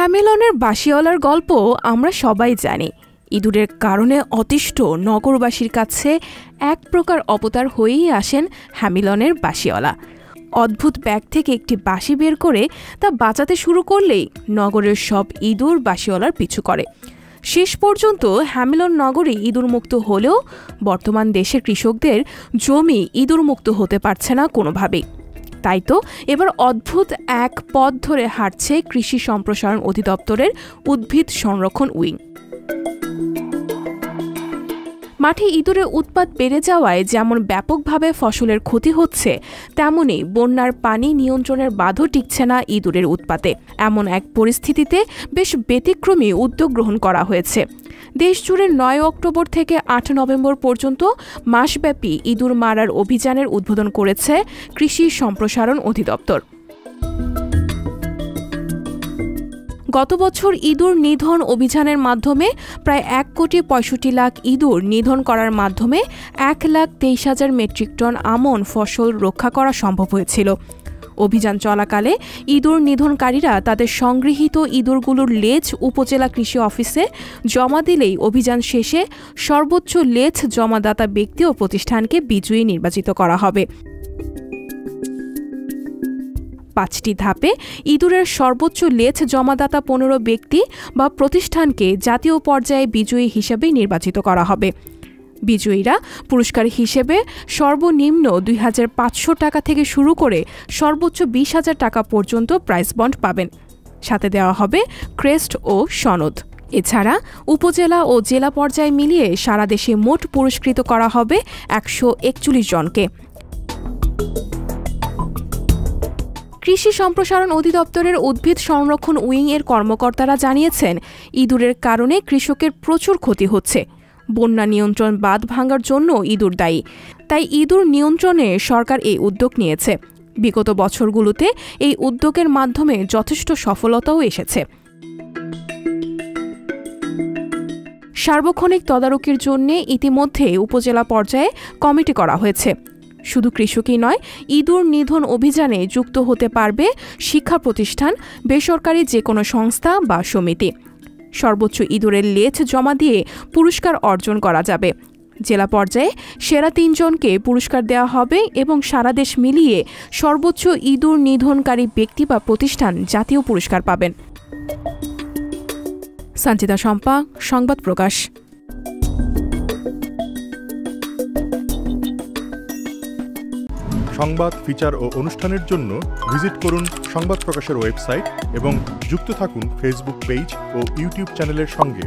হ্যামিলনের বাঁশিওয়ালার গল্প আমরা সবাই জানি। ইঁদুরের কারণে অতিষ্ঠ নগরবাসীর কাছে এক প্রকার অবতার হয়েই আসেন হ্যামিলনের বাঁশিওয়ালা। অদ্ভুত ব্যাগ থেকে একটি বাঁশি বের করে তা বাঁচাতে শুরু করলেই নগরের সব ইঁদুর বাঁশিওয়ালার পিছু করে। শেষ পর্যন্ত হ্যামিলন নগরী ইঁদুর মুক্ত হলেও বর্তমান দেশের কৃষকদের জমি ইঁদুর মুক্ত হতে পারছে না কোনোভাবেই। তাই তো এবার অদ্ভুত এক পথ ধরে হাঁটছে কৃষি সম্প্রসারণ অধিদপ্তরের উদ্ভিদ সংরক্ষণ উইং। মাঠে ইঁদুরের উৎপাত বেড়ে যাওয়ায় যেমন ব্যাপকভাবে ফসলের ক্ষতি হচ্ছে, তেমনি বন্যার পানি নিয়ন্ত্রণের বাঁধও টিকছে না ইঁদুরের উৎপাতে। এমন এক পরিস্থিতিতে বেশ ব্যতিক্রমী উদ্যোগ গ্রহণ করা হয়েছে। দেশজুড়ে ৯ অক্টোবর থেকে ৮ নভেম্বর পর্যন্ত মাসব্যাপী ইঁদুর মারার অভিযানের উদ্বোধন করেছে কৃষি সম্প্রসারণ অধিদপ্তর। গত বছর ইঁদুর নিধন অভিযানের মাধ্যমে প্রায় ১,৬৫,০০,০০০ ইঁদুর নিধন করার মাধ্যমে ১,২৩,০০০ মেট্রিক টন আমন ফসল রক্ষা করা সম্ভব হয়েছিল। অভিযান চলাকালে ইঁদুর নিধনকারীরা তাদের সংগৃহীত ইঁদুরগুলোর লেজ উপজেলা কৃষি অফিসে জমা দিলেই অভিযান শেষে সর্বোচ্চ লেজ জমাদাতা ব্যক্তি ও প্রতিষ্ঠানকে বিজয়ী নির্বাচিত করা হবে। ৫টি ধাপে ইঁদুরের সর্বোচ্চ লেজ জমাদাতা ১৫ ব্যক্তি বা প্রতিষ্ঠানকে জাতীয় পর্যায়ে বিজয়ী হিসেবে নির্বাচিত করা হবে। বিজয়ীরা পুরস্কার হিসেবে সর্বনিম্ন ২,৫০০ টাকা থেকে শুরু করে সর্বোচ্চ ২০,০০০ টাকা পর্যন্ত প্রাইজ বন্ড পাবেন। সাথে দেওয়া হবে ক্রেস্ট ও সনদ। এছাড়া উপজেলা ও জেলা পর্যায়ে মিলিয়ে সারা দেশে মোট পুরস্কৃত করা হবে ১৪১ জনকে। কৃষি সম্প্রসারণ অধিদপ্তরের উদ্ভিদ সংরক্ষণ উইং এর কর্মকর্তারা জানিয়েছেন, ইঁদুরের কারণে কৃষকের প্রচুর ক্ষতি হচ্ছে। বন্যা নিয়ন্ত্রণ বাঁধ ভাঙার জন্য ইঁদুর দায়ী। তাই ইঁদুর নিয়ন্ত্রণে সরকার এই উদ্যোগ নিয়েছে। বিগত বছরগুলোতে এই উদ্যোগের মাধ্যমে যথেষ্ট সফলতাও এসেছে। সার্বক্ষণিক তদারকির জন্য ইতিমধ্যে উপজেলা পর্যায়ে কমিটি করা হয়েছে। শুধু কৃষকই নয়, ইঁদুর নিধন অভিযানে যুক্ত হতে পারবে শিক্ষা প্রতিষ্ঠান, বেসরকারি যে কোনো সংস্থা বা সমিতি। সর্বোচ্চ ইঁদুরের লেজ জমা দিয়ে পুরস্কার অর্জন করা যাবে। জেলা পর্যায়ে সেরা ৩ জনকে পুরস্কার দেওয়া হবে এবং সারা দেশ মিলিয়ে সর্বোচ্চ ইঁদুর নিধনকারী ব্যক্তি বা প্রতিষ্ঠান জাতীয় পুরস্কার পাবেন। সঞ্চিতা শম্পা, সংবাদ প্রকাশ। সংবাদ, ফিচার ও অনুষ্ঠানের জন্য ভিজিট করুন সংবাদ প্রকাশের ওয়েবসাইট এবং যুক্ত থাকুন ফেসবুক পেজ ও ইউটিউব চ্যানেলের সঙ্গে।